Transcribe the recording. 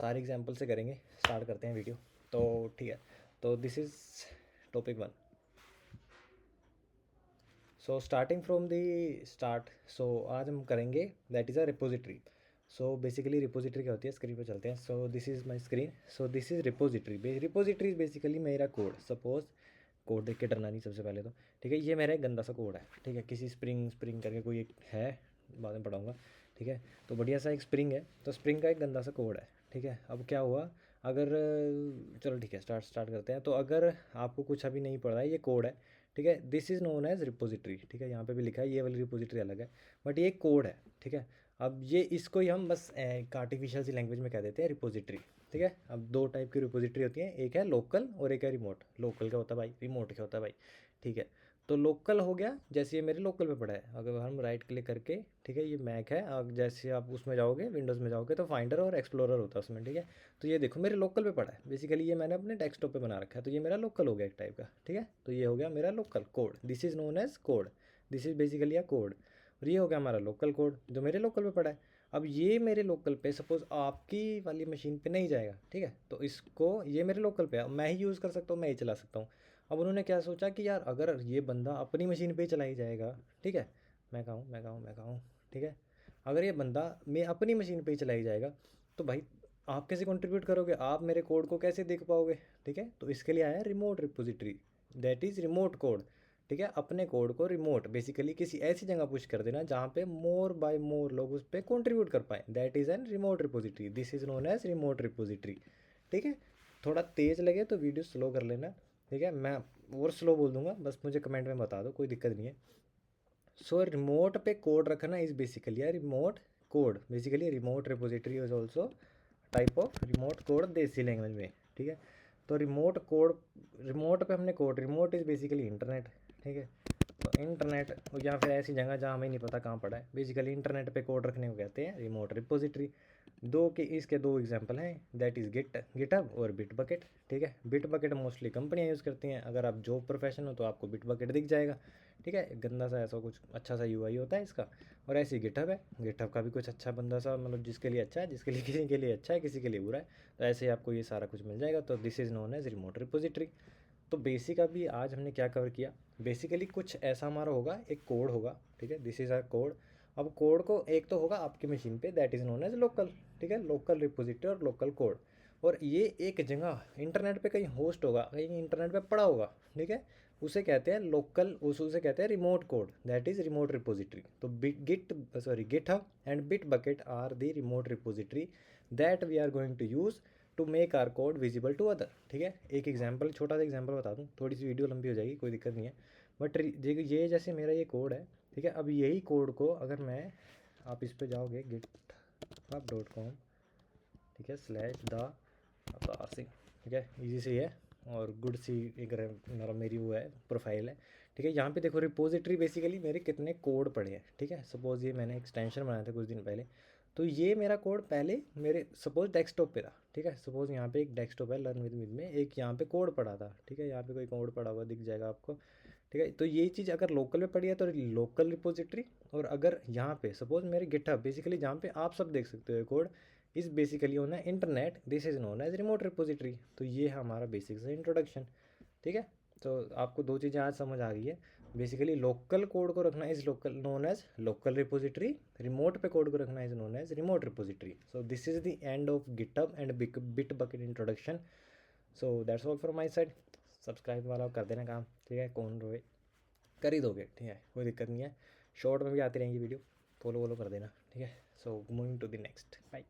सारे एग्जांपल से करेंगे, स्टार्ट करते हैं वीडियो। तो ठीक है, तो this is topic 1। So starting from the start, so आज हम करेंगे that is a repository. So basically repository क्या होती है, स्क्रीन पे चलते हैं। So this is my screen. So this is repository. Repository is basically मेरा कोड। सपोज कोड देख के डरना नहीं सबसे पहले तो, ठीक है। ये मेरा एक गंदा सा कोड है, ठीक है। किसी स्प्रिंग स्प्रिंग करके कोई एक है, बाद में पढ़ाऊँगा, ठीक है। तो बढ़िया सा एक स्प्रिंग है, तो स्प्रिंग का एक गंदा सा कोड है, ठीक है। अब क्या हुआ, अगर चलो ठीक है, स्टार्ट करते हैं। तो अगर आपको कुछ अभी नहीं पढ़ा है, ये कोड है, ठीक है। This is known as repository, ठीक है। यहाँ पे भी लिखा है, ये वाली रिपोजिटरी अलग है, बट ये कोड है, ठीक है। अब ये इसको ही हम बस एक आर्टिफिशियल सी लैंग्वेज में कह देते हैं रिपोजिटरी, ठीक है। अब दो टाइप की रिपोजिटरी होती है, एक है लोकल और एक है रिमोट। लोकल क्या होता है भाई, रिमोट क्या होता है भाई, ठीक है। तो लोकल हो गया, जैसे ये मेरे लोकल पे पड़ा है, अगर हम राइट क्लिक करके, ठीक है, ये मैक है, अब जैसे आप उसमें जाओगे, विंडोज़ में जाओगे तो फाइंडर और एक्सप्लोरर होता है उसमें, ठीक है। तो ये देखो मेरे लोकल पे पड़ा है, बेसिकली ये मैंने अपने डेस्कटॉप पे बना रखा है, तो ये मेरा लोकल हो गया एक टाइप का, ठीक है। तो ये हो गया मेरा local code, this is known as code, this is basically a code. और ये हो गया हमारा लोकल कोड जो मेरे लोकल पे पड़ा है। अब ये मेरे लोकल पे सपोज़ आपकी वाली मशीन पे नहीं जाएगा, ठीक है। तो इसको, ये मेरे लोकल पे है, मैं ही यूज़ कर सकता हूँ, मैं ही चला सकता हूँ। अब उन्होंने क्या सोचा कि यार अगर ये बंदा अपनी मशीन पे ही चलाई जाएगा, ठीक है, मैं कहूँ, ठीक है, अगर ये बंदा मैं अपनी मशीन पे ही चलाई जाएगा, तो भाई आप कैसे कंट्रीब्यूट करोगे, आप मेरे कोड को कैसे देख पाओगे, ठीक है। तो इसके लिए आया remote repository, that is remote code, ठीक है। अपने कोड को रिमोट बेसिकली किसी ऐसी जगह पुश कर देना जहाँ पे मोर बाय मोर लोग उस पर कॉन्ट्रीब्यूट कर पाएँ, that is an remote repository, this is known as remote repository, ठीक है। थोड़ा तेज़ लगे तो वीडियो स्लो कर लेना, ठीक है। मैं और स्लो बोल दूंगा, बस मुझे कमेंट में बता दो, कोई दिक्कत नहीं है। सो रिमोट पे कोड रखना is basically a remote code, basically remote repository is also type of remote code देसी लैंग्वेज में, ठीक है। तो रिमोट कोड, रिमोट पे हमने code, remote is basically internet, ठीक है। तो इंटरनेट या फिर ऐसी जगह जहाँ हमें नहीं पता कहाँ पड़ा है, बेसिकली इंटरनेट पे कोड रखने को कहते हैं रिमोट रिपोजिटरी। इसके दो एग्जांपल हैं, दैट इज़ गिटहब और बिट बकेट, ठीक है। बिट बकेट मोस्टली कंपनियाँ यूज़ करती हैं, अगर आप जॉब प्रोफेशन हो तो आपको बिट बकेट दिख जाएगा, ठीक है। गंदा सा ऐसा कुछ अच्छा सा यूआई होता है इसका। और ऐसी गिटहब है, गिटहब का भी कुछ अच्छा बंदा सा, मतलब जिसके लिए अच्छा है, जिसके लिए किसी के लिए अच्छा है, किसी के लिए बुरा है, तो ऐसे ही आपको ये सारा कुछ मिल जाएगा। तो this is known as remote repository. तो बेसिक अभी आज हमने क्या कवर किया, बेसिकली कुछ ऐसा हमारा होगा, एक कोड होगा, ठीक है, दिस इज़ आर कोड। अब कोड को एक तो होगा आपकी मशीन पे, that is known as local, ठीक है, लोकल रिपोजिटरी और लोकल कोड। और ये एक जगह इंटरनेट पे कहीं होस्ट होगा, कहीं इंटरनेट पे पड़ा होगा, ठीक है, उसे कहते हैं लोकल, उसे कहते हैं remote code, that is remote repository. तो GitHub and Bitbucket are the remote repository that we are going to use to make our code visible to other, ठीक है। एक एग्जांपल, छोटा सा एग्जांपल बता दूं, थोड़ी सी वीडियो लंबी हो जाएगी, कोई दिक्कत नहीं है, बट ये जैसे मेरा ये कोड है, ठीक है। अब यही कोड को अगर मैं, आप इस पे जाओगे github.com, ठीक है, /द ठीक है, इजी सी है और गुड सी एक मतलब मेरी वो है, प्रोफाइल है, ठीक है। यहाँ पे देखो रिपोजिटरी बेसिकली मेरे कितने कोड पड़े हैं, ठीक है। सपोज़ ये मैंने एक्सटेंशन बनाया था कुछ दिन पहले, तो ये मेरा कोड पहले मेरे सपोज़ डेस्कटॉप पे था, ठीक है। सपोज़ यहाँ पे एक डेस्कटॉप है लर्न विद में, एक यहाँ पे कोड पड़ा था, ठीक है। यहाँ पे कोई कोड पड़ा हुआ दिख जाएगा आपको, ठीक है। तो ये चीज़ अगर लोकल में पड़ी है तो लोकल रिपोजिटरी, और अगर यहाँ पे सपोज़ मेरे गिटहब बेसिकली जहाँ पे आप सब देख सकते हो कोड, इस बेसिकली होना है internet, this is known as remote repository. तो ये है हमारा बेसिक से इंट्रोडक्शन, ठीक है। तो आपको दो चीज़ें आज समझ आ गई है, बेसिकली लोकल कोड को रखना is local known as local repository, remote पे कोड को रखना is known as remote repository. So this is the end of GitHub and Bitbucket introduction. So that's all from my side. Subscribe वाला कर देना काम, ठीक है, कौन रोए, कर ही दोगे, ठीक है, कोई दिक्कत नहीं है। शॉर्ट में भी आती रहेंगी वीडियो, फॉलो वॉलो कर देना, ठीक है। So moving to the next, bye.